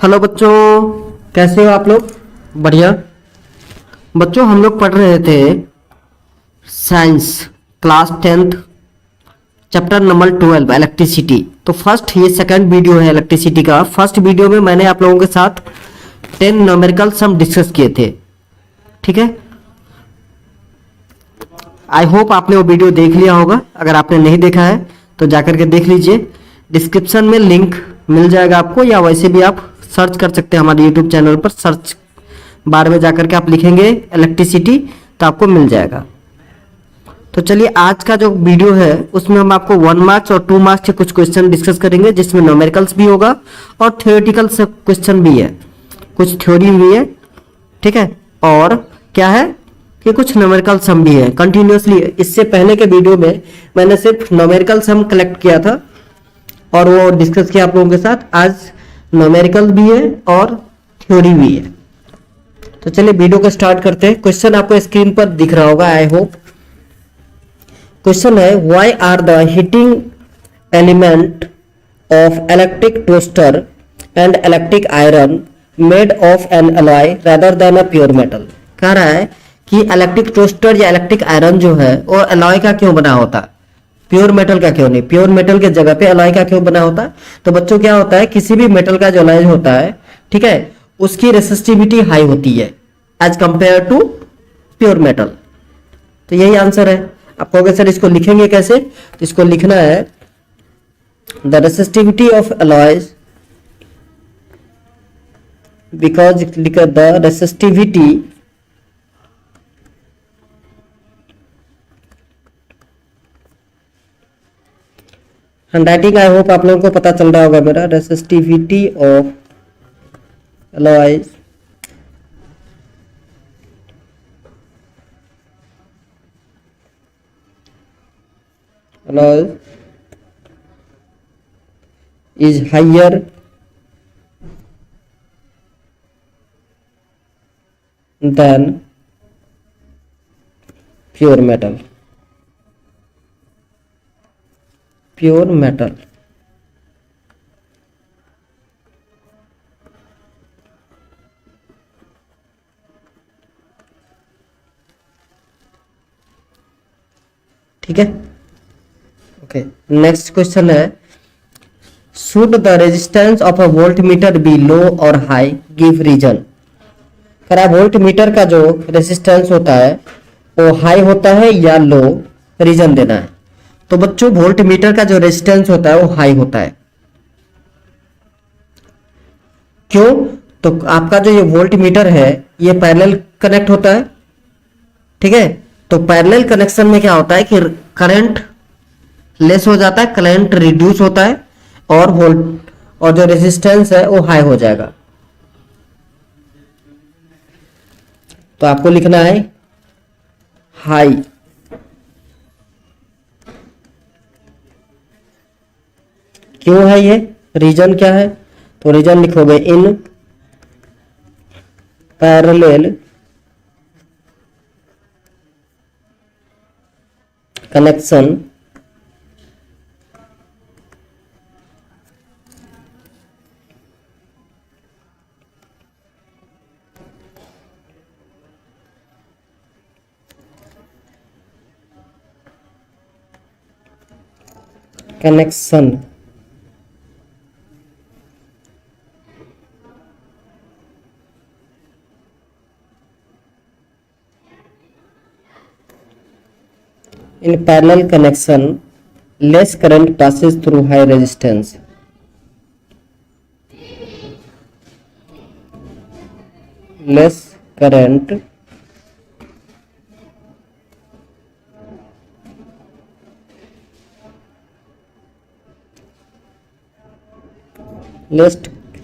Hello बच्चों, कैसे हो आप लोग? बढ़िया। बच्चों, हम लोग पढ़ रहे थे science class 10th chapter number 12 electricity. तो फर्स्ट ये सेकंड वीडियो है इलेक्ट्रिसिटी का। फर्स्ट वीडियो में मैंने आप लोगों के साथ 10 न्यूमेरिकल सम डिस्कस किए थे, ठीक है। आई होप आपने वो वीडियो देख लिया होगा। अगर आपने नहीं देखा है तो जाकर के देख लीजिए, डिस्क्रिप्शन में लिंक मिल जाएगा आपको, या वैसे भी आप सर्च कर सकते हैं हमारे यूट्यूब चैनल पर। सर्च बार में जाकर के आप लिखेंगे इलेक्ट्रिसिटी तो आपको मिल जाएगा। तो चलिए, आज का जो वीडियो है उसमें हम आपको 1 मार्क्स और 2 मार्क्स के कुछ क्वेश्चन डिस्कस करेंगे, जिसमें न्यूमेरिकल्स भी होगा और थियोरेटिकल क्वेश्चन भी है, कुछ थ्योरी भी है, ठीक है। और क्या है कि कुछ न्यूमेरिकल सम भी है कंटिन्यूअसली। इससे पहले के वीडियो में मैंने सिर्फ न्यूमेरिकल सम कलेक्ट किया था और वो डिस्कस किया आप लोगों के साथ। आज न्यूमेरिकल भी है और थ्योरी भी है। तो चलिए वीडियो को स्टार्ट करते हैं। क्वेश्चन आपको स्क्रीन पर दिख रहा होगा, आई होप। क्वेश्चन है, why are the heating element of electric toaster and electric iron made of an alloy rather than a pure metal. कह रहा है कि इलेक्ट्रिक टोस्टर या इलेक्ट्रिक आयरन जो है वो अलॉय का क्यों बना होता, प्योर मेटल का क्यों नहीं। प्योर मेटल के जगह पे अलॉय का क्यों बना होता। तो बच्चों, क्या होता है, किसी भी मेटल का जो अलॉय होता है, ठीक है, उसकी रेसिस्टिविटी हाई होती है as compare to pure metal. तो यही आंसर है। आप कहोगे सर इसको लिखेंगे कैसे? तो इसको लिखना है, the resistivity of alloys, because the resistivity handwriting I hope आप लोगों को पता चल रहा होगा मेरा। Resistivity of alloys is higher than pure metal. Pure metal. ठीक है, ओके। नेक्स्ट क्वेश्चन है, should the resistance of a volt meter be low or high, give reason. कह रहा है वोल्ट मीटर का जो रेजिस्टेंस होता है वो हाई होता है या लो, रीजन देना है। तो बच्चों, वोल्ट मीटर का जो रेजिस्टेंस होता है वो हाई होता है। क्यों? तो आपका जो ये वोल्ट मीटर है ये पैरेलल कनेक्ट होता है, ठीक है। तो पैरेलल कनेक्शन में क्या होता है कि करंट लेस हो जाता है, करंट रिड्यूस होता है और वोल्ट और जो रेजिस्टेंस है वो हाई हो जाएगा। तो आपको लिखना है हाई। क्यों है ये, रीजन क्या है? तो रीजन लिखोगे, in parallel connection in parallel connection less current passes through high resistance. Less current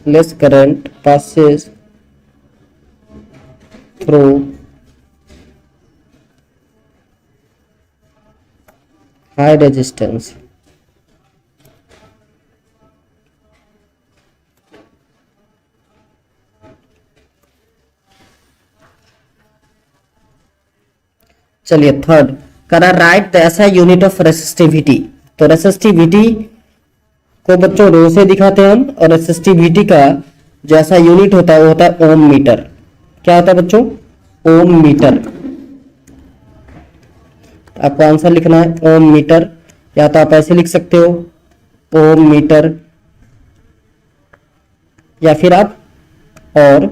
less current passes through high resistance. चलिए थर्ड, करा राइट द ऐसा यूनिट ऑफ रेसिस्टिविटी। तो रेसिस्टिविटी को बच्चों रो से दिखाते हैं हम, और रेसिस्टिविटी का जो ऐसा यूनिट होता है वो होता है ओम मीटर। क्या होता है बच्चों? ओम मीटर। आपको आंसर लिखना है ओम मीटर, या तो आप ऐसे लिख सकते हो ओम मीटर, या फिर आप और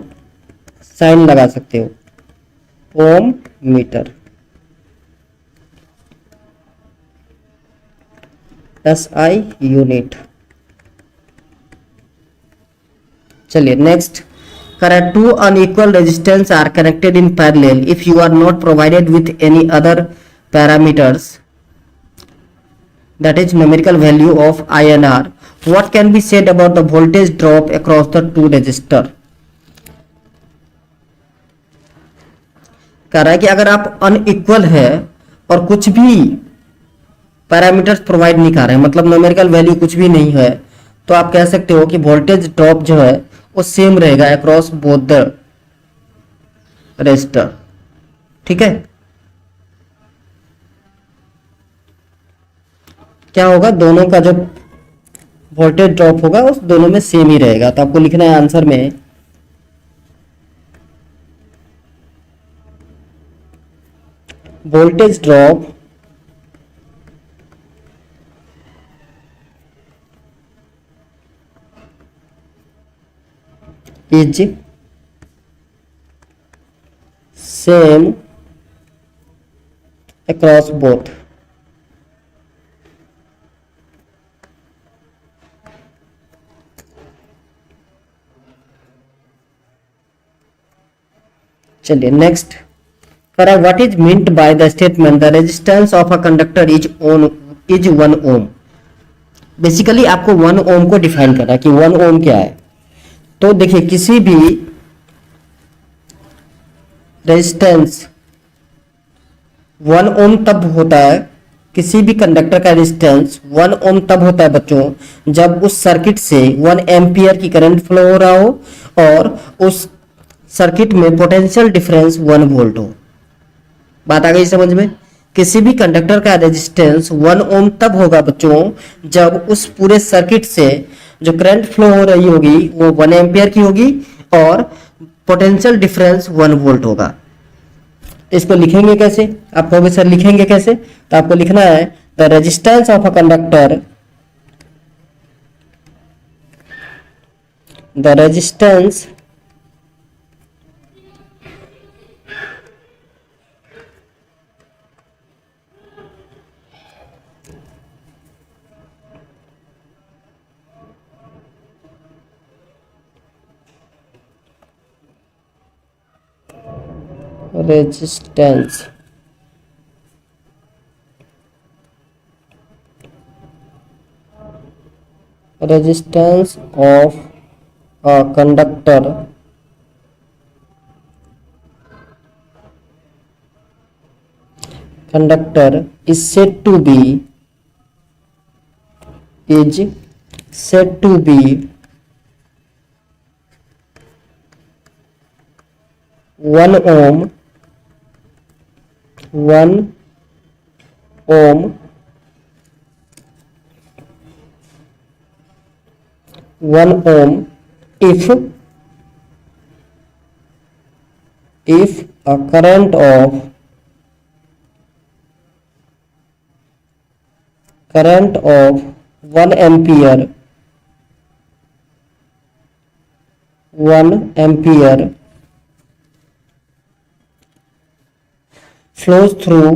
साइन लगा सकते हो ओम मीटर, SI यूनिट। चलिए next, correct, two unequal resistance are connected in parallel if you are not provided with any other parameters that is numerical value of INR, what can be said about the voltage drop across the two resistor? कह रहा है कि अगर आप unequal है और कुछ भी पैरामीटर्स प्रोवाइड नहीं कर रहे हैं, मतलब न्यूमेरिकल वैल्यू कुछ भी नहीं है, तो आप कह सकते हो कि वोल्टेज ड्रॉप जो है वो सेम रहेगा अक्रॉस बोथ द रेजिस्टर। ठीक है, क्या होगा, दोनों का जो वोल्टेज ड्रॉप होगा उस दोनों में सेम ही रहेगा। तो आपको लिखना है आंसर में voltage drop is same across both. चलिए नेक्स्ट, करा what is meant by the statement the resistance of a conductor is 1 ohm. Basically आपको 1 ओम को डिफाइन करना है कि 1 ओम क्या है। तो देखिए किसी भी रेजिस्टेंस 1 ओम तब होता है, किसी भी कंडक्टर का रेजिस्टेंस 1 ओम तब होता है बच्चों जब उस सर्किट से 1 एम्पियर की करंट फ्लो हो रहा हो और उस सर्किट में पोटेंशियल डिफरेंस 1 वोल्ट हो। बात आ गई समझ में? किसी भी कंडक्टर का रेजिस्टेंस 1 ओम तब होगा बच्चों जब उस पूरे सर्किट से जो करंट फ्लो हो रही होगी वो 1 एम्पियर की होगी और पोटेंशियल डिफरेंस 1 वोल्ट होगा। इसको लिखेंगे कैसे? आप कहोगे सर लिखेंगे कैसे? तो आपको लिखना है the resistance of a conductor, the resistance resistance resistance of a conductor is said to be 1 ohm 1 ohm 1 ohm if a current of 1 ampere 1 ampere flows through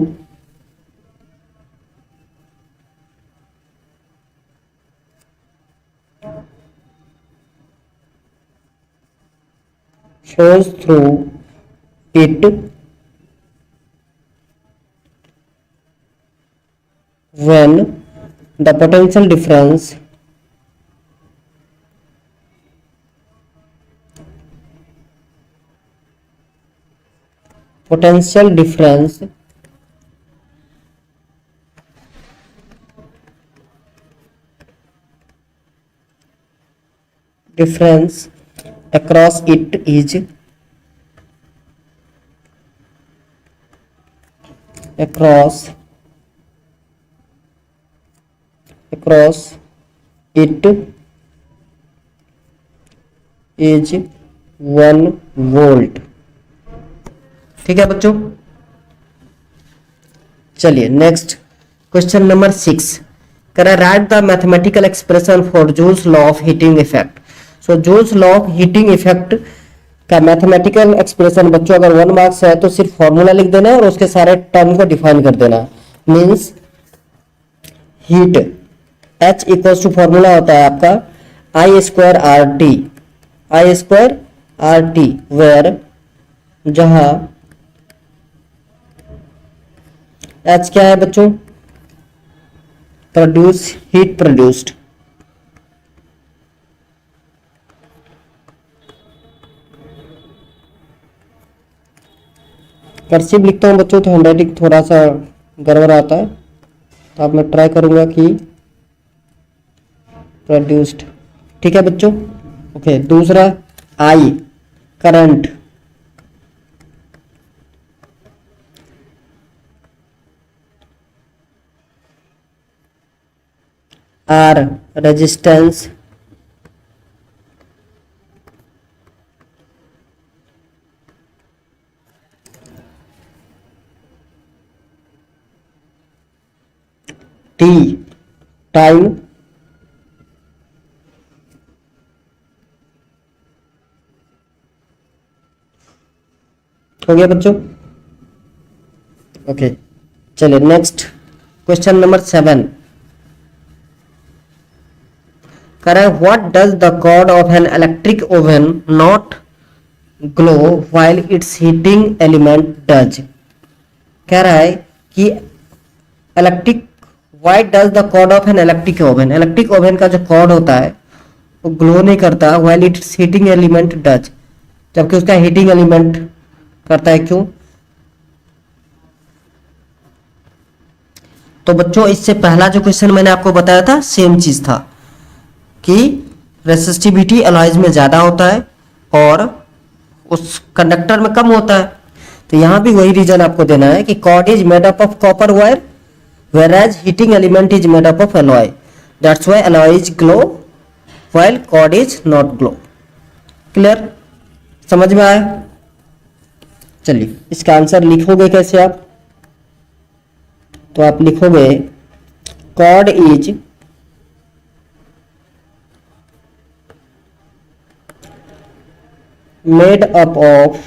it when the potential difference difference across it is across it is 1 volt. ठीक है बच्चों, चलिए next question number 6 कह रहा है right the mathematical expression for joules law of heating effect. So joules law of heating effect का mathematical expression बच्चों अगर 1 मार्क्स है तो सिर्फ फॉर्मूला लिख देना है और उसके सारे टर्म को डिफाइन कर देना है। Means heat H equals to formula होता है आपका I square R T, where जहां H क्या है बच्चों, प्रोड्यूस हीट प्रोड्यूस्ड। कर्सिव लिखता हूं बच्चों तो हैंडराइटिंग थोड़ा सा गड़बड़ आता है, तो अब मैं ट्राई करूंगा कि प्रोड्यूस्ड। ठीक है बच्चों, ओके। दूसरा I current, R resistance, T time, हो गया बच्चों, ओके। चलिए नेक्स्ट क्वेश्चन नंबर 7 कह रहा है what does the cord of an electric oven not glow while its heating element does. कह रहा है कि electric why does the cord of an electric oven, electric oven का जो कॉर्ड होता है वो ग्लो नहीं करता while its heating element does, जबकि उसका हीटिंग एलिमेंट करता है। क्यों? तो बच्चों इससे पहला जो क्वेश्चन मैंने आपको बताया था सेम चीज था कि रेसिस्टिविटी अलॉयज में ज्यादा होता है और उस कंडक्टर में कम होता है। तो यहां भी वही रीजन आपको देना है कि cord is made up of copper wire whereas heating element is made up of alloy, that's why alloy is glow while cord is not glow। Clear, समझ में आया? चलिए इसका आंसर लिखोगे कैसे आप, तो आप लिखोगे cord is made up of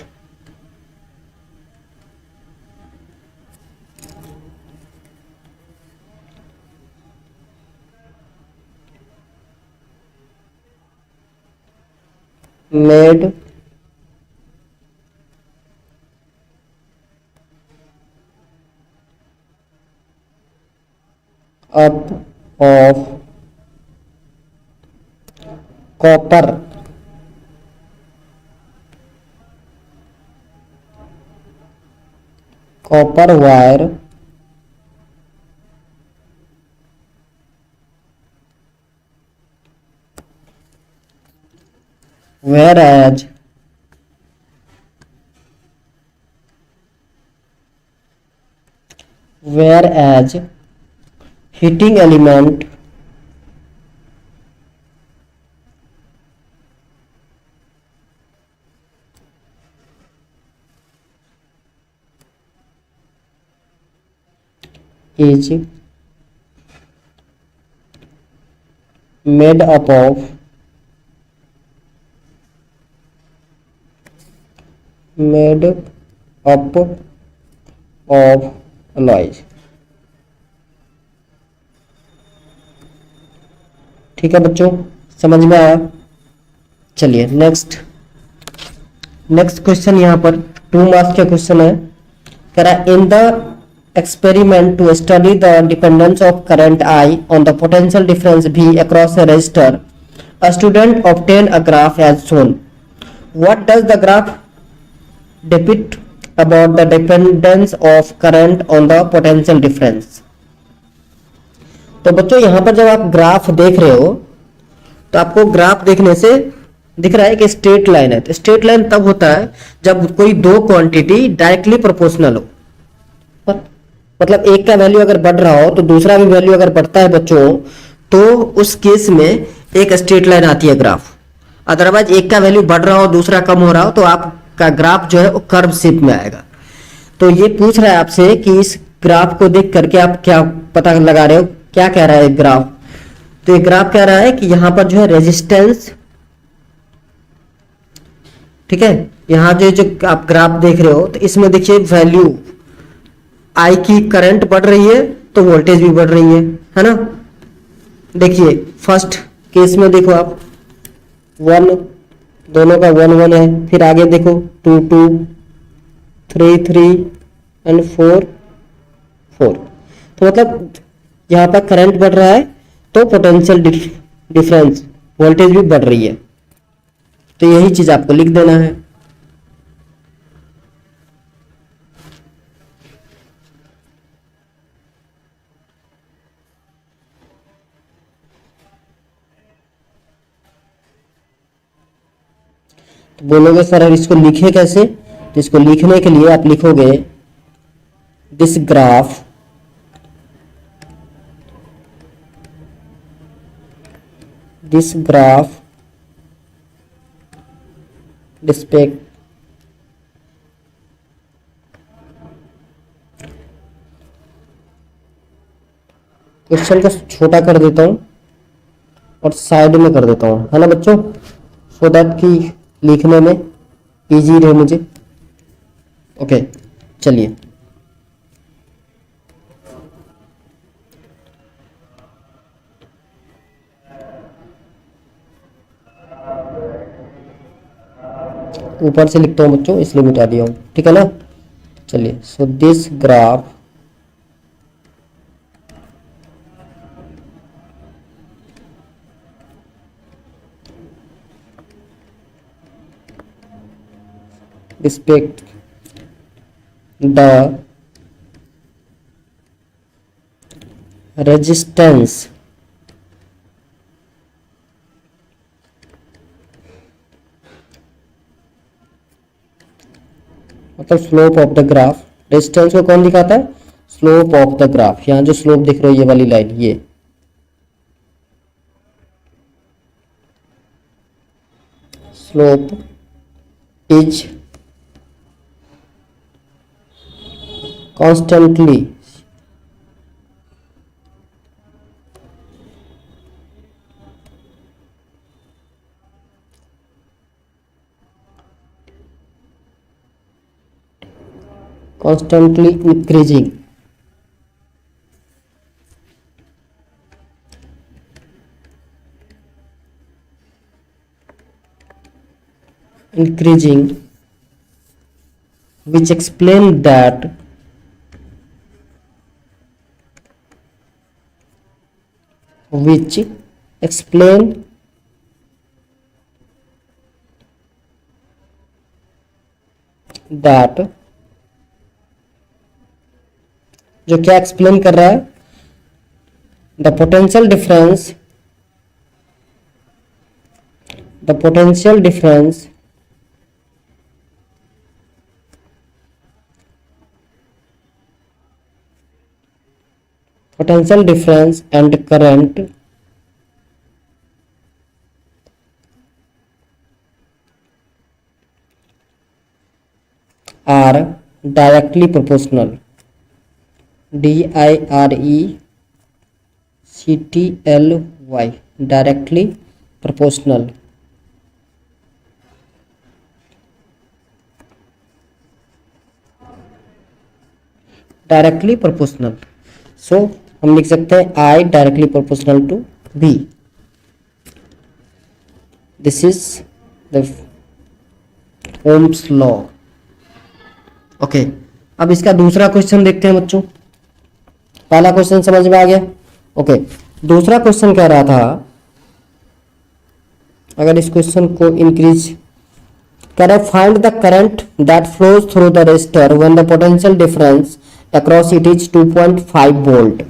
made up of copper wire whereas heating element is made up of alloys। ठीक है बच्चों, समझ में आया? चलिए नेक्स्ट क्वेश्चन यहाँ पर 2 मार्क्स का क्वेश्चन है। कह रहा है in the experiment to study the dependence of current I on the potential difference V across a resistor, a student obtained a graph as shown. What does the graph depict about the dependence of current on the potential difference? तो बच्चों यहाँ पर जब आप graph देख रहे हो तो आपको ग्राफ देखने से दिख रहा है कि स्ट्रेट लाइन है। तो स्ट्रेट लाइन तब होता है जब कोई दो क्वांटिटी डायरेक्टली प्रोपोर्शनल हो, मतलब एक का वैल्यू अगर बढ़ रहा हो तो दूसरा भी वैल्यू अगर बढ़ता है बच्चों, तो उस केस में एक स्ट्रेट लाइन आती है ग्राफ। अदरवाइज एक का वैल्यू बढ़ रहा हो दूसरा कम हो रहा हो तो आपका ग्राफ जो है वो कर्व शेप में आएगा। तो ये पूछ रहा है आपसे कि इस ग्राफ को देख करके आप क्या पता लगा रहे हो, क्या कह रहा है ग्राफ। तो ये ग्राफ कह रहा है कि यहां पर जो है रेजिस्टेंस, ठीक है, यहां जो आप ग्राफ देख रहे हो तो इसमें देखिए वैल्यू आई की करंट बढ़ रही है तो वोल्टेज भी बढ़ रही है ना। देखिए फर्स्ट केस में देखो आप 1, दोनों का 1 1 है, फिर आगे देखो 2 2, 3 3 एंड 4 4। तो मतलब यहाँ पर करंट बढ़ रहा है तो पोटेंशियल डिफरेंस वोल्टेज भी बढ़ रही है। तो यही चीज आपको लिख देना है। तो बोलोगे सर इसको लिखे कैसे, तो इसको लिखने के लिए आप लिखोगे दिस ग्राफ डिस्पेक्ट क्वेश्चन को छोटा कर देता हूं और साइड में कर देता हूं, है ना बच्चों, सो दैट कि लिखने में इजी रहे मुझे। ओके चलिए ऊपर से लिखता हूं बच्चों इसलिए मिटा दिया हूं, ठीक है ना। चलिए so this graph depict the resistance मतलब slope of the graph. Resistance को कौन दिखाता है, स्लोप ऑफ द ग्राफ। यहां जो स्लोप दिख रही है ये वाली लाइन, ये slope is constantly increasing which explain that जो क्या एक्सप्लेन कर रहा है, the potential difference and current are directly proportional, DIRECTLY, directly proportional। Directly proportional, so हम लिख सकते हैं I directly proportional to V। This is the Ohm's law. Okay अब इसका दूसरा क्वेश्चन देखते हैं बच्चों। पहला क्वेश्चन समझ में आ गया। ओके दूसरा क्वेश्चन कह रहा था, अगर इस क्वेश्चन को इंक्रीज करें, find the current that flows through the resistor when the potential difference across it is 2.5 volt.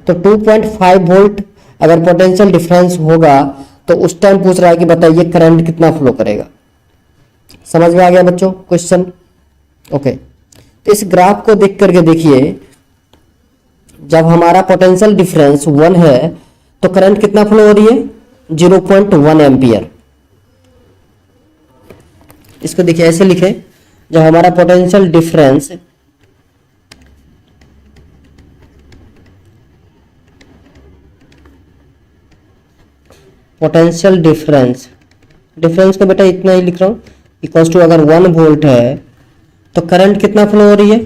तो 2.5 वोल्ट अगर पोटेंशियल डिफरेंस होगा तो उस टाइम पूछ रहा है कि बताइए करंट कितना फ्लो करेगा। समझ में आ गया बच्चों क्वेश्चन। ओके तो इस ग्राफ को देख करके देखिए, जब हमारा पोटेंशियल डिफरेंस 1 है तो करंट कितना फ्लो हो रही है, 0.1 एम्पियर। इसको देखिए ऐसे लिखे, जब हमारा पोटेंशियल डिफरेंस डिफरेंस को बेटा इतना ही लिख रहा हूँ, इक्वल्स टू अगर 1 वोल्ट है तो करंट कितना फ्लो हो रही है,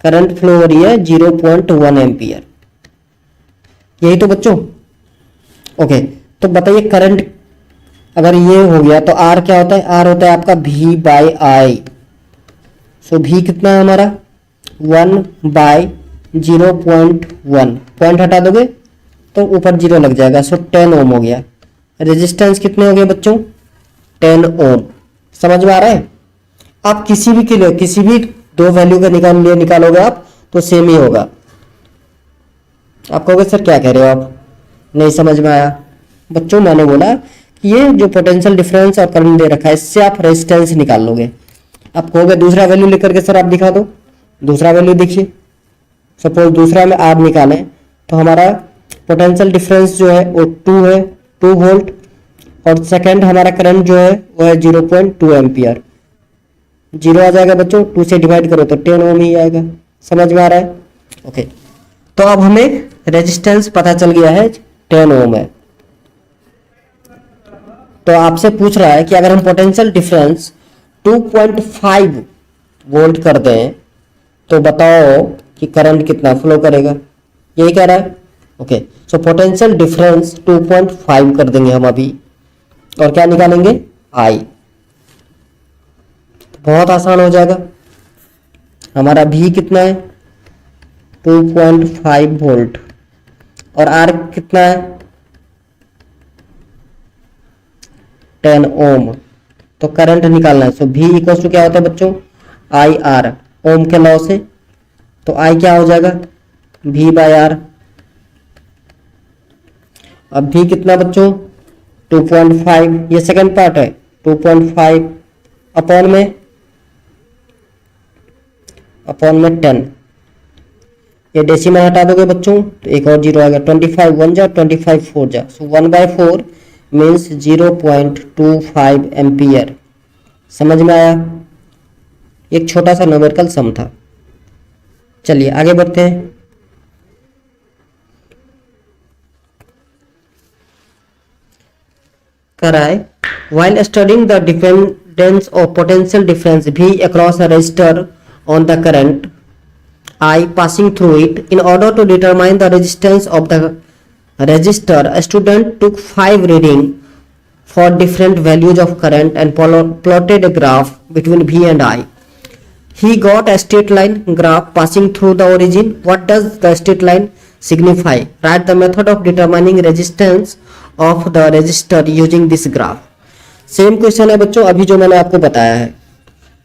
करंट फ्लो हो रही है 0.1 एम्पियर। यही तो बच्चों। ओके, तो बताइए करंट अगर ये हो गया तो आर क्या होता है, आर होता है आपका V by I. So V कितना है हमारा 1 बाई 0.1, पॉइंट हटा दोगे तो ऊपर 0 लग जाएगा, सो 10 ओम हो गया। रेजिस्टेंस कितने हो गए बच्चों 10 ओम। समझ में आ रहा है। आप किसी भी के लिए किसी भी दो वैल्यू का निकालोगे आप तो सेम ही होगा। आप कहोगे सर क्या कह रहे हो आप, नहीं समझ में आया। बच्चों मैंने बोला कि ये जो पोटेंशियल डिफरेंस और करंट दे रखा है इससे आप रेजिस्टेंस निकाल लोगे। आप कहोगे दूसरा वैल्यू लेकर के सर आप दिखा दो, दूसरा वैल्यू देखिए। सपोज दूसरा में आप निकालें तो हमारा पोटेंशियल डिफरेंस जो है वो 2 है, 2 वोल्ट, और सेकंड हमारा करंट जो है वो है 0.2 एम्पियर। 0 आ जाएगा बच्चों, 2 से डिवाइड करो तो 10 ओम ही आएगा। समझ में आ रहा है। ओके, तो अब हमें रेजिस्टेंस पता चल गया है 10 ओम है। तो आपसे पूछ रहा है कि अगर हम पोटेंशियल डिफरेंस 2.5 वोल्ट कर दें तो बताओ कि करंट कितना फ्लो करेगा, यही कह रहा है। ओके, सो पोटेंशियल डिफरेंस 2.5 कर देंगे हम अभी, और क्या निकालेंगे आई। बहुत आसान हो जाएगा। हमारा भी कितना है 2.5 वोल्ट, और आर कितना है 10 ओम। तो करंट निकालना है, सो भी इक्वल टू क्या होता है बच्चों आई आर, ओम के लॉ से। तो आई क्या हो जाएगा भी बाई आर। अब भी कितना बच्चों 2.5, ये सेकंड पार्ट है, 2.5 अपॉन में 10। ये डेसिमल हटा दोगे बच्चों तो एक और 0 आ गया, 25 1 जा 25 4 जा, सो 1/4 मीन्स 0.25 एम्पियर। समझ में आया। एक छोटा सा न्यूमेरिकल सम था। चलिए आगे बढ़ते हैं। कराए while studying the dependence of potential difference V across a resistor on the current I passing through it, in order to determine the resistance of the resistor, a student took 5 readings for different values of current and plotted a graph between V and I. He got a straight line graph passing through the origin. What does the straight line signify? Write the method of determining resistance of the resistor using this graph. Same question है बच्चों अभी जो मैंने आपको बताया है।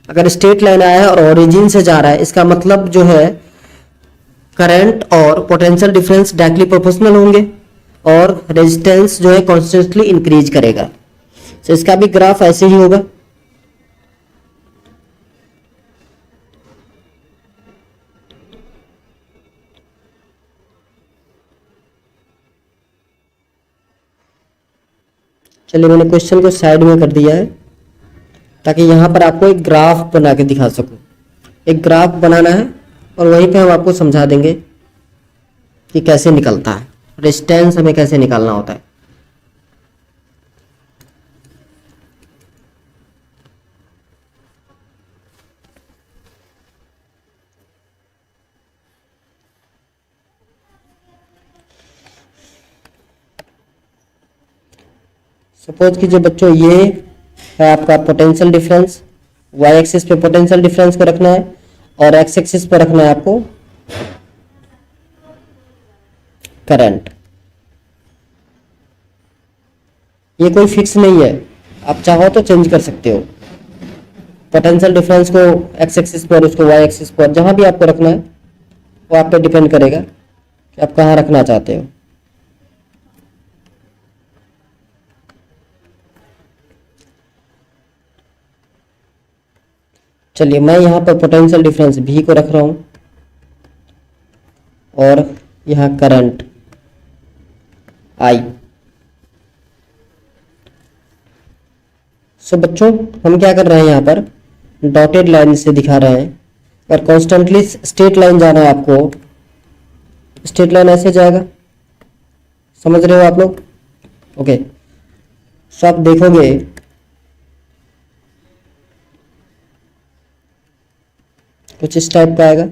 अगर straight line आया है और ओरिजिन से जा रहा है, इसका मतलब जो है करंट और पोटेंशियल डिफरेंस डायरेक्टली प्रोपोर्शनल होंगे और रेजिस्टेंस जो है कॉन्स्टेंटली इंक्रीज करेगा। तो इसका भी ग्राफ ऐसे ही होगा। चलिए मैंने क्वेश्चन को साइड में कर दिया है ताकि यहाँ पर आपको एक ग्राफ बना के दिखा सकूं। एक ग्राफ बनाना है और वहीं पे हम आपको समझा देंगे कि कैसे निकलता है रेजिस्टेंस, हमें कैसे निकालना होता है। सपोज कीजिए बच्चों ये है आपका पोटेंशियल डिफरेंस, वाई एक्सिस पे पोटेंशियल डिफरेंस को रखना है और एक्स एक्सिस पे रखना है आपको करंट। ये कोई फिक्स नहीं है, आप चाहो तो चेंज कर सकते हो पोटेंशियल डिफरेंस को एक्स एक्सिस पर, उसको वाई एक्सिस पर, जहां भी आपको रखना है वो आप पे डिपेंड करेगा कि आप कहाँ रखना चाहते हो। चलिए मैं यहाँ पर पोटेंशियल डिफरेंस भी को रख रहा हूँ और यहाँ करंट आई। सो बच्चों हम क्या कर रहे हैं, यहाँ पर डॉटेड लाइन से दिखा रहे हैं। अगर कॉन्स्टेंटली स्ट्रेट लाइन जाना है आपको, स्ट्रेट लाइन ऐसे जाएगा, समझ रहे हो आप लोग? ओके, सो आप देखोगे कुछ इस टाइप का आएगा।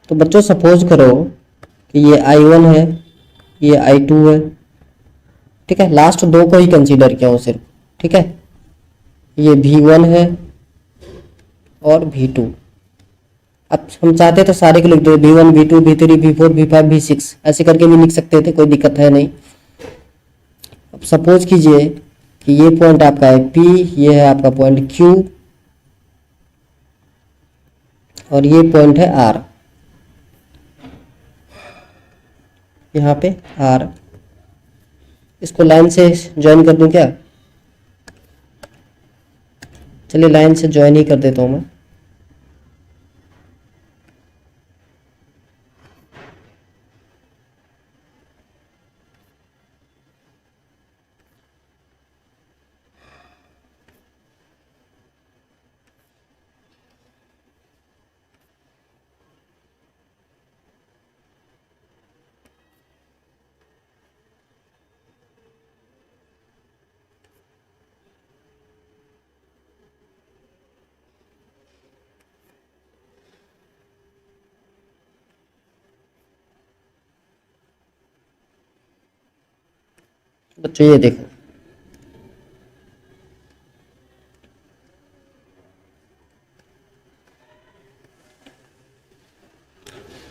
तो बच्चों सपोज करो कि ये I1 है, ये I2 है, ठीक है। लास्ट दो को ही कंसीडर किया हो सिर्फ, ठीक है। ये V1 है और V2। अब हम चाहते तो सारे को लिख दो, V1 V2 V3 V4 V5 V6 ऐसे करके भी लिख सकते थे, कोई दिक्कत है नहीं। अब सपोज कीजिए कि ये पॉइंट आपका है P, ये है आपका पॉइंट Q और ये पॉइंट है R, यहाँ पे R। इसको लाइन से ज्वाइन कर दूं क्या? चलिए लाइन से ज्वाइन ही कर देता हूं मैं। बच्चों ये देखो,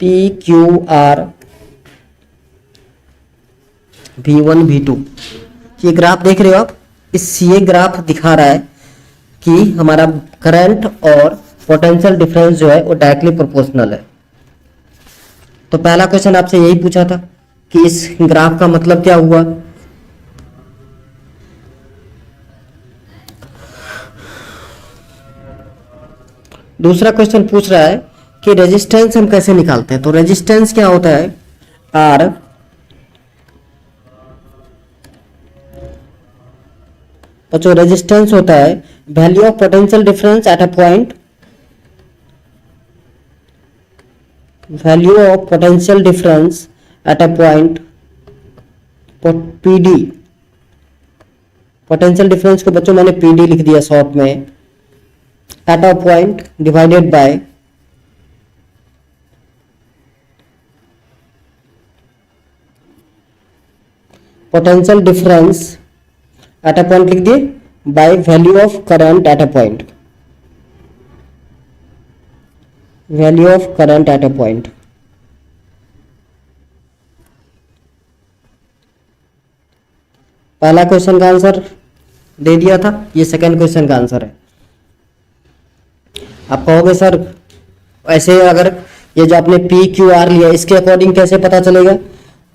PQR V1 V2 ये ग्राफ देख रहे हो आप? ये ग्राफ दिखा रहा है कि हमारा करंट और पोटेंशियल डिफरेंस जो है वो डायरेक्टली प्रोपोर्शनल है। तो पहला क्वेश्चन आपसे यही पूछा था कि इस ग्राफ का मतलब क्या हुआ। दूसरा क्वेश्चन पूछ रहा है कि रेजिस्टेंस हम कैसे निकालते हैं। तो रेजिस्टेंस क्या होता है? आर बच्चों रेजिस्टेंस होता है value of potential difference at a point, value of potential difference at a point PD। Potential difference को बच्चों मैंने PD लिख दिया शॉर्ट में, at a point divided by potential difference at a point लिख दिए by value of current at a point, value of current at a point. पहला question का आंसर दे दिया था, ये सेकंड क्वेश्चन का आंसर है। आप कहोगे सर ऐसे अगर ये जो आपने PQR लिया इसके अकॉर्डिंग कैसे पता चलेगा?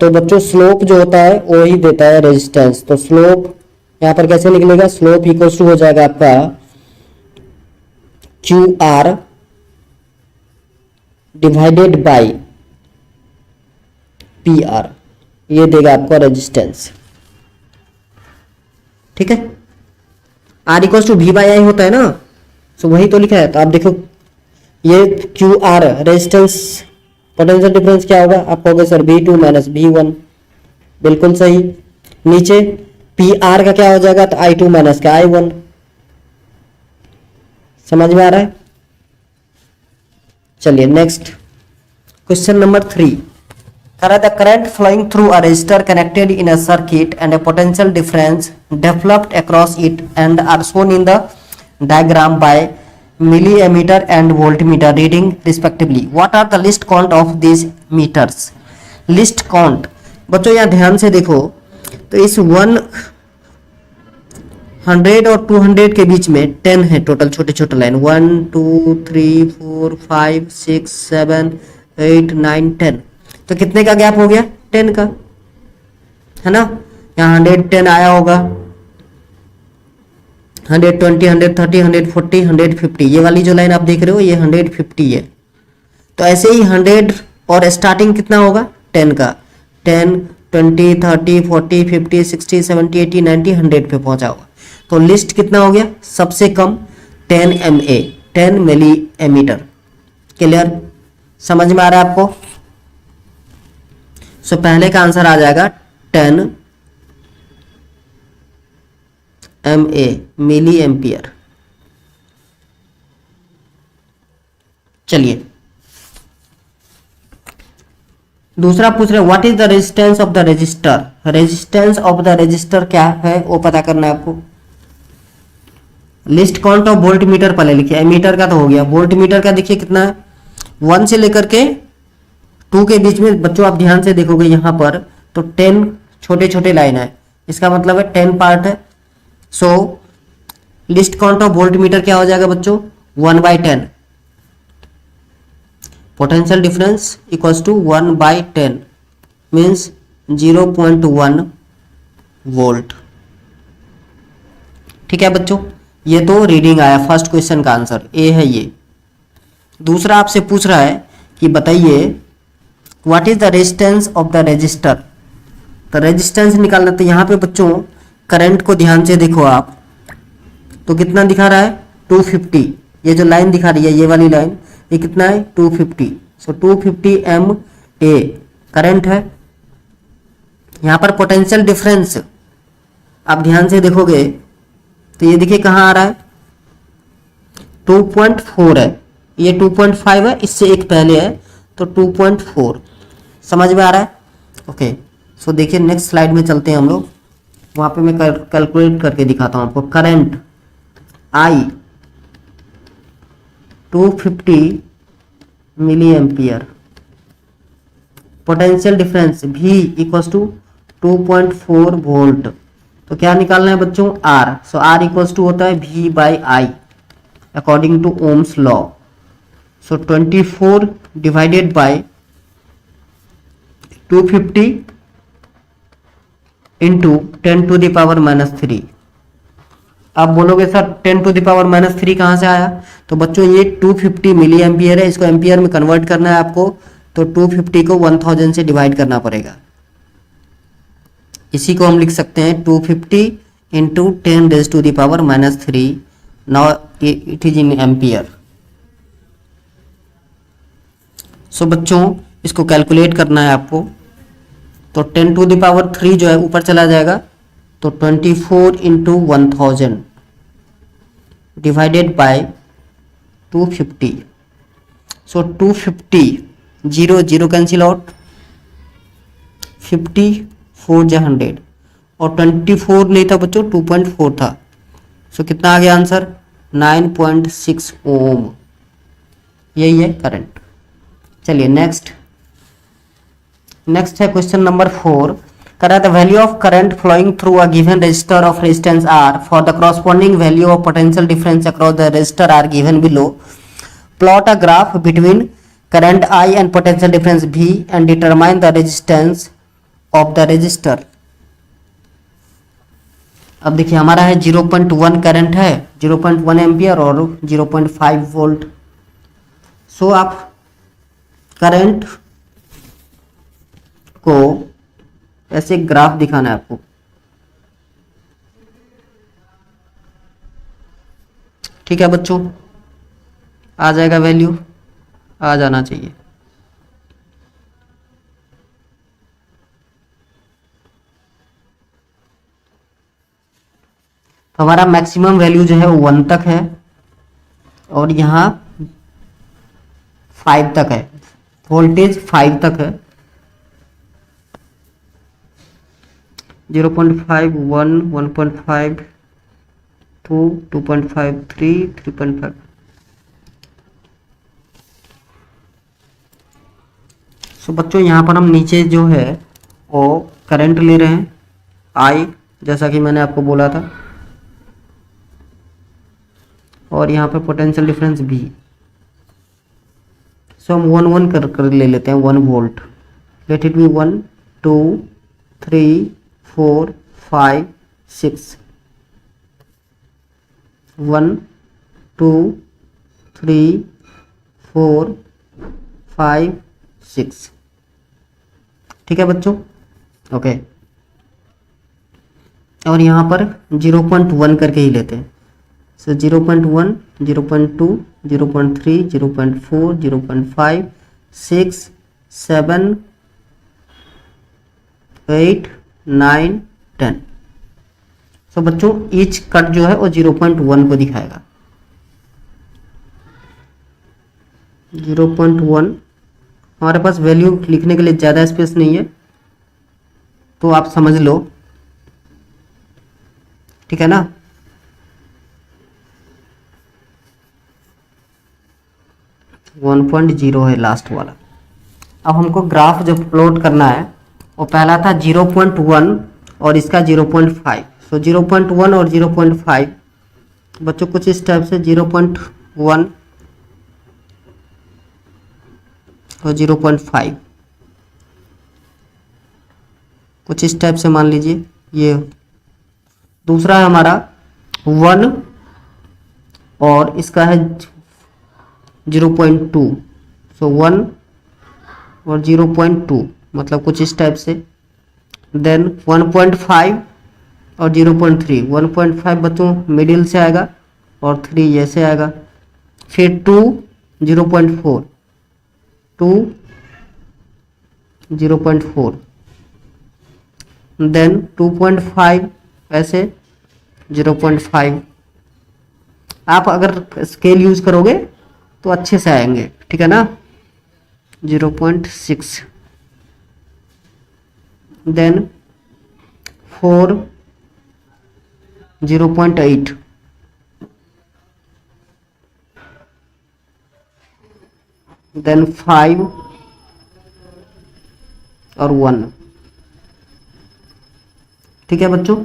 तो बच्चों स्लोप जो होता है वो ही देता है रेजिस्टेंस। तो स्लोप यहां पर कैसे निकलेगा? स्लोप इक्वल्स टू हो जाएगा आपका QR डिवाइडेड बाय PR, ये देगा आपको रेजिस्टेंस, ठीक है। R इक्वल्स टू V/I होता है ना, सो वही तो लिखा है। तो आप देखो ये QR रेजिस्टेंस पोटेंशियल डिफरेंस क्या होगा? आप कहोगे सर V2 माइनस V1, बिल्कुल सही। नीचे PR का क्या हो जाएगा? तो I2 माइनस का I1। समझ में आ रहा है? चलिए नेक्स्ट क्वेश्चन नंबर 3 करा the current flowing through a resistor connected in a circuit and a potential difference developed across it and are shown in the diagram by milli ammeter and voltmeter reading respectively. What are the list count of these meters? List count बच्चों यहाँ ध्यान से देखो तो इस 100 और 200 के बीच में 10 है टोटल छोटे छोटे लाइन 1 2 3 4 5 6 7 8 9 10 तो कितने का गैप हो गया 10 का है ना। यहाँ 110 आया होगा 120 130 140 150 ये वाली जो लाइन आप देख रहे हो ये 150 है। तो ऐसे ही 100 और स्टार्टिंग कितना होगा 10 का 10 20 30 40 50 60 70 80 90 100 पे पहुंचा होगा। तो लिस्ट कितना हो गया सबसे कम 10 MA 10 मिली एमीटर। क्लियर समझ में आ रहा है आपको। सो पहले का आंसर आ जाएगा 10 MA मिली एम्पियर। चलिए दूसरा पूछ रहे what is the resistance of the register. Resistance of the register क्या है वो पता करना है आपको। List count of volt metre पहले लिखिए। एमीटर का तो हो गया वोल्ट मीटर का देखिए कितना है 1 से लेकर के 2 के बीच में बच्चों आप ध्यान से देखोगे यहां पर तो 10 छोटे छोटे लाइन है इसका मतलब है 10 पार्ट है। So least count of volt meter क्या हो जाएगा बच्चों 1/10 potential difference equals to 1/10 means 0.1 volt. ठीक है बच्चों ये तो रीडिंग आया फर्स्ट क्वेश्चन का आंसर ए है ये। दूसरा आपसे पूछ रहा है कि बताइए what is the resistance of the resistor. तो रेजिस्टेंस निकालना तो यहाँ पे बच्चों करंट को ध्यान से देखो आप तो कितना दिखा रहा है 250 ये जो लाइन दिखा रही है ये वाली लाइन ये कितना है 250। सो 250 MA करंट है। यहाँ पर पोटेंशियल डिफरेंस आप ध्यान से देखोगे तो ये देखिए कहाँ आ रहा है 2.4 है ये 2.5 है इससे एक पहले है तो 2.4 समझ में आ रहा है। ओके सो देखिए नेक्स्ट स्लाइड में चलते हैं हम लोग वहां पे मैं कैलकुलेट करके दिखाता हूं आपको। Current I 250 milliampere potential difference V equals to 2.4 volt. तो क्या निकालना है बच्चों R। So R equals to होता है V/I according to Ohm's law. So 24 divided by 250 into 10 to the power -3। आप बोलोगे सर 10 टू द पावर -3 कहां से आया। तो बच्चों ये 250 मिली एम्पियर है इसको एम्पियर में कन्वर्ट करना है आपको तो 250 को 1000 से डिवाइड करना पड़ेगा। इसी को हम लिख सकते हैं 250 into 10 raise to the power -3 now it is in ampere. So बच्चों इसको कैलकुलेट करना है आपको तो 10 टू द पावर 3 जो है ऊपर चला जाएगा तो 24 into 1000 divided by 250। So 250 0 0 cancel out 50 4 जा 100 और 24 नहीं था बच्चों 2.4 था। सो कितना आ गया आंसर 9.6 ओम यही है करंट। चलिए नेक्स्ट है क्वेश्चन नंबर 4 करा the value of current flowing through a given resistor of resistance R for the corresponding value of potential difference across the resistor R given below. Plot a graph between current I and potential difference V and determine the resistance of the resistor. अब देखिए हमारा है 0.1 current है 0.1 ampere और 0.5 volt. सो आप current को ऐसे graph दिखाना है आपको। ठीक है बच्चों आ जाएगा वैल्यू आ जाना चाहिए। तो हमारा मैक्सिमम वैल्यू जो है वो 1 तक है और यहाँ 5 तक है वोल्टेज 5 तक है 0.5 1 1.5 2 2.5 3 3.5 सो बच्चों यहाँ पर हम नीचे जो है वो करंट ले रहे हैं आई, जैसा कि मैंने आपको बोला था, और यहाँ पर पोटेंशियल डिफरेंस भी। सो हम 1 1 कर ले लेते हैं, 1 वोल्ट। Let it be 1 2 3 4 5 6, 1 2 3 4 5 6। ठीक है बच्चों, ओके। और यहाँ पर 0.1 करके ही लेते हैं। सो 0.1 0.2 0.3 0.4 0.5 6 7 8 9 10। सो बच्चों ईच कट जो है वो 0.1 को दिखाएगा। 0.1 हमारे पास वैल्यू लिखने के लिए ज़्यादा स्पेस नहीं है, तो आप समझ लो, ठीक है ना। वन 1.0 है लास्ट वाला। अब हमको ग्राफ जो प्लॉट करना है वो पहला था 0.1 और इसका 0.5। सो 0.1 और 0.5 बच्चों कुछ इस टाइप से, 0.1 और 0.5 कुछ इस टाइप से मान लीजिए। ये दूसरा है हमारा 1 और इसका है 0.2। सो 1 और 0.2 मतलब कुछ इस टाइप से। देन 1.5 और 0.3। 1.5 बच्चों मिडिल से आएगा और 3 ऐसे आएगा। फिर 2 0.4 2 0.4, देन 2.5 ऐसे 0.5। आप अगर स्केल यूज करोगे तो अच्छे से आएंगे, ठीक है ना। 0.6, देन 4 0.8, देन 5 और 1। ठीक है बच्चों,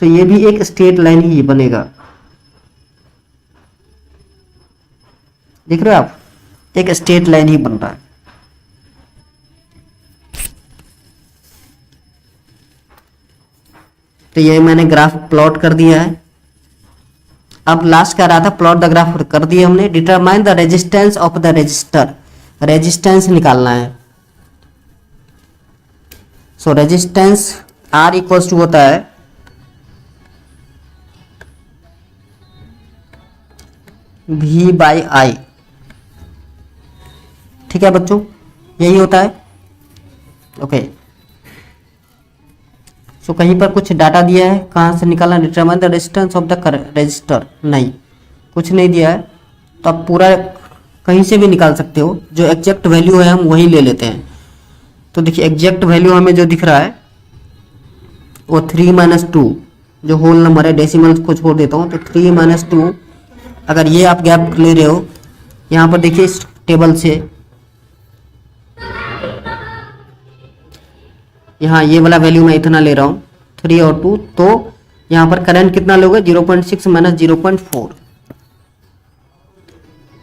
तो ये भी एक स्ट्रेट लाइन ही बनेगा। देख रहे हो आप, एक स्ट्रेट लाइन ही बन रहा है। तो ये मैंने ग्राफ प्लॉट कर दिया है। अब लास्ट क्या रहा था, प्लॉट द ग्राफ कर दिया हमने। Determine the resistance of the resistor, resistance निकालना है। So resistance R equals to होता है V बाई I। ठीक है बच्चों, यही होता है, ओके। सो कहीं पर कुछ डाटा दिया है, कहाँ से निकालना, determine the resistance of the register, नहीं कुछ नहीं दिया है, तो आप पूरा कहीं से भी निकाल सकते हो। जो एग्जैक्ट वैल्यू है हम वही ले लेते हैं। तो देखिए एग्जैक्ट वैल्यू हमें जो दिख रहा है वो 3 - 2, जो होल नंबर है, डेसिमल को छोड़ देता हूँ, तो 3 - 2। अगर ये आप गैप ले रहे हो, यहाँ पर देखिए इस टेबल से यहाँ ये वाला वैल्यू मैं इतना ले रहा हूँ 3 और 2, तो यहाँ पर करंट कितना लोगे, 0.6 - 0.4।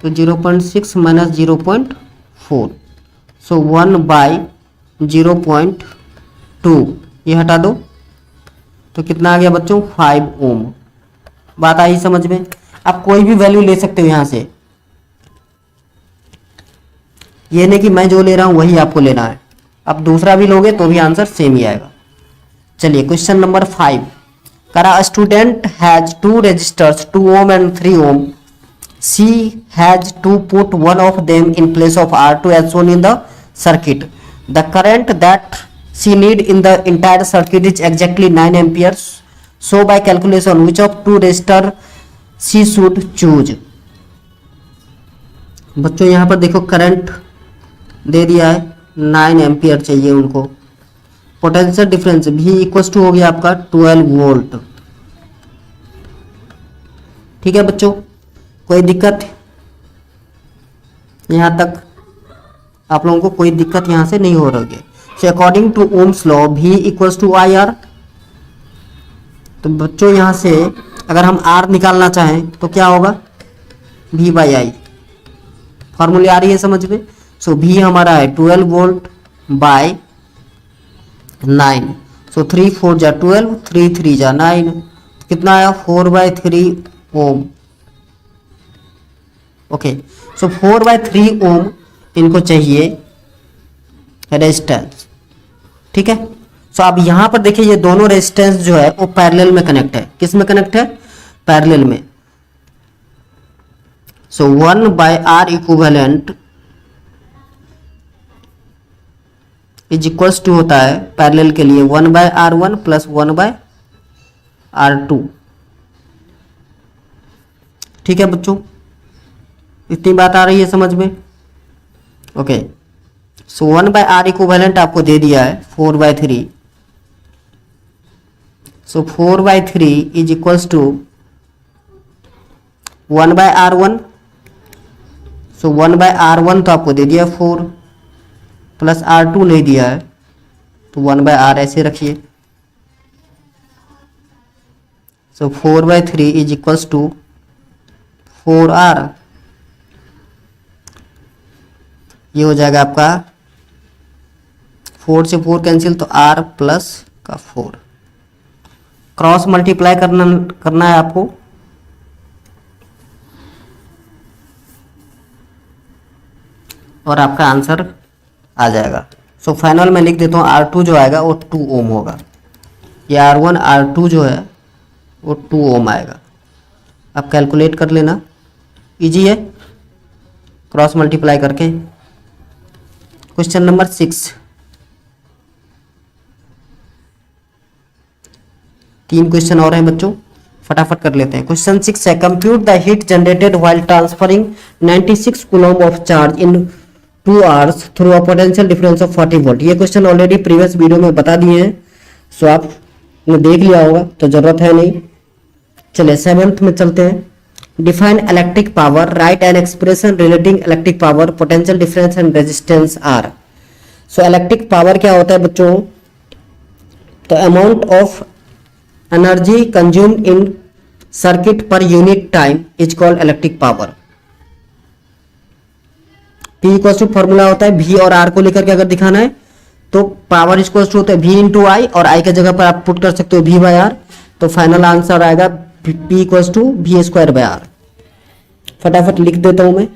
तो 0.6 - 0.4, सो 1/0.2 ये हटा दो, तो कितना आ गया बच्चों, 5 ओम। बात आई समझ में। आप कोई भी वैल्यू ले सकते हो यहाँ से, ये नहीं कि मैं जो ले रहा हूँ वही आपको लेना है। आप दूसरा भी लोगे तो भी आंसर सेम ही आएगा। चलिए क्वेश्चन नंबर 5 करा, student has 2 resistors 2 ohm and 3 ohm. She has to put one of them in place of R2 as shown in the circuit. The current that she need in the entire circuit is exactly 9 amperes. So by calculation which of 2 resistor she should choose. बच्चों यहाँ पर देखो current दे दिया है, 9 ampere चाहिए उनको। Potential difference भी equal to हो गया आपका 12 वोल्ट। ठीक है बच्चों, कोई दिक्कत यहाँ तक? आप लोगों को कोई दिक्कत यहाँ से नहीं हो रही है। So according to Ohm's law V equals to I R. तो बच्चों यहाँ से अगर हम R निकालना चाहें तो क्या होगा, V बाई आई। फॉर्मूले आ रही है समझ में। सो V हमारा है 12 वोल्ट बाय 9। सो 3 4 जा 12, 3 3 जा 9, कितना आया 4/3 ओम। ओके, सो 4/3 ओम इनको चाहिए रेजिस्टेंस, ठीक है। सो अब यहां पर देखिए ये दोनों रेजिस्टेंस जो है वो पैरेलल में कनेक्ट है। किस में कनेक्ट है, पैरेलल में। So 1/R equivalent is equals to होता है पैरेलल के लिए 1/R1 प्लस 1/R2, ठीक है बच्चों, इतनी बात आ रही है समझ में। ओके, सो 1/R इक्विवेलेंट आपको दे दिया है 4/3। So 4/3 is equals to 1/R1। So 1/R1 तो आपको दे दिया 4 प्लस R2 नहीं दिया है, तो 1/R ऐसे रखिए। सो 4/3 इज इक्वल्स टू 4R। ये हो जाएगा आपका 4 से 4 कैंसिल, तो R प्लस का 4। क्रॉस मल्टीप्लाई करना है आपको। और आपका आंसर आ जाएगा। सो फाइनल में लिख देता हूँ R2 जो आएगा वो 2 ओम होगा। ये R1 R2 जो है वो 2 ओम आएगा। आप कैलकुलेट कर लेना, इजी है क्रॉस मल्टीप्लाई करके। क्वेश्चन नंबर 6, 3 क्वेश्चन और हैं बच्चों, फटाफट कर लेते हैं। क्वेश्चन 6 है, compute the heat generated while transferring 96 coulomb of charge in 2 hours through a potential difference of 40 volt. ये क्वेश्चन ऑलरेडी प्रीवियस वीडियो में बता दिए हैं, सो आपने देख लिया होगा तो जरूरत है नहीं। चलिए 7th में चलते हैं। Define electric power, write an expression relating electric power, potential difference and resistance R. So electric power क्या होता है बच्चों, तो amount of energy consumed in circuit per unit time is called electric power. P equal to formula होता है V और R को लेकर के अगर दिखाना है तो पावर इक्वल टू होता है V इंटू आई, और I के जगह पर आप पुट कर सकते हो V बाय R। तो फाइनल आंसर आएगा P equal to V² by R। फटाफट लिख देता हूं मैं,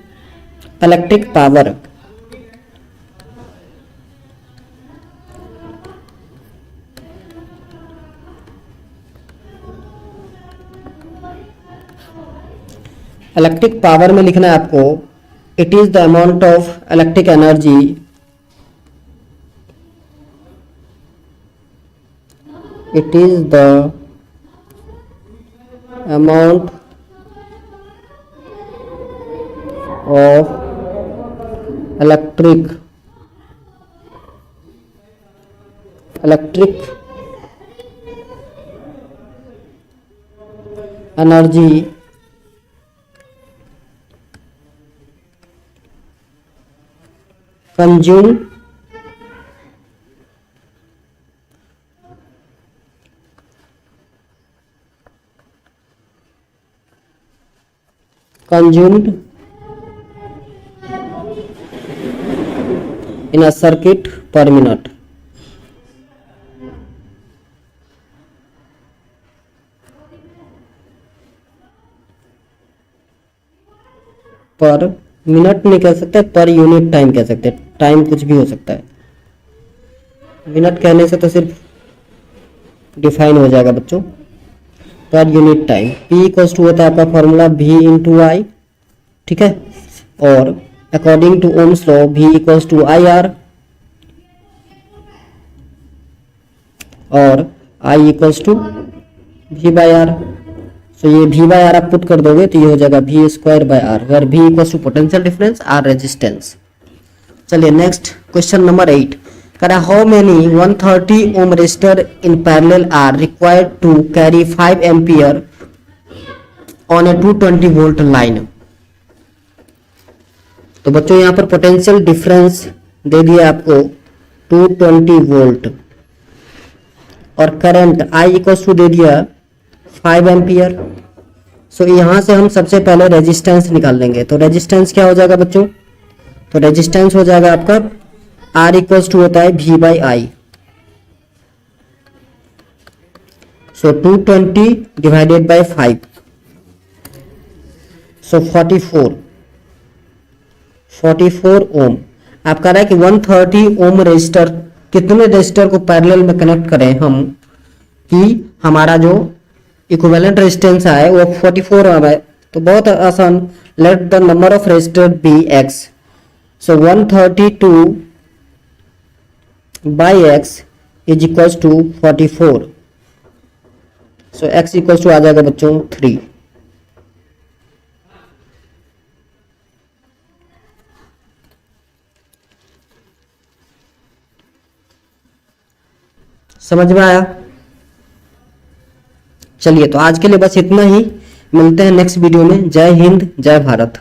इलेक्ट्रिक पावर इलेक्ट्रिक पावर में लिखना है आपको, it is the amount of electric energy it is the amount of electric energy consumed in a circuit per minute। पर मिनट नहीं कह सकते, पर यूनिट टाइम कह सकते हैं। टाइम कुछ भी हो सकता है, मिनट कहने से तो सिर्फ डिफाइन हो जाएगा बच्चों, per unit time. P equal to होता है आपका फॉर्मूला V इंटू आई, ठीक है। और according to Ohm's law V equal to I R, और I equal to V by R. So ये V बाय आर आप पुट कर दोगे तो ये हो जाएगा V² by R, where V equal to potential difference, R resistance. चलिए नेक्स्ट क्वेश्चन नंबर 8, करा how many 130 ohm resistor in parallel are required to carry 5 ampere on a 220 volt line. तो बच्चों यहाँ पर पोटेंशियल डिफरेंस दे दिया आपको 220 volt, और current I equal to दे दिया 5 एम्पियर। सो यहाँ से हम सबसे पहले रेजिस्टेंस निकाल लेंगे। तो रेजिस्टेंस क्या हो जाएगा बच्चों, तो रेजिस्टेंस हो जाएगा आपका R इक्वल टू होता है V by I. So 220 divided by 5, सो 44 ओम। आप कह रहा है कि 130 ओम रेजिस्टर, कितने रेजिस्टर को पैरेलल में कनेक्ट करें हम कि हमारा जो इक्विवेलेंट रेजिस्टेंस है वो 44 ओम है। तो बहुत आसान, let the number of resistor be X. So 132 by X is equal to 44। So X equal to आ जाएगा बच्चों 3। समझ में आया? चलिए, तो आज के लिए बस इतना ही। मिलते हैं नेक्स्ट वीडियो में। जय हिंद, जय भारत।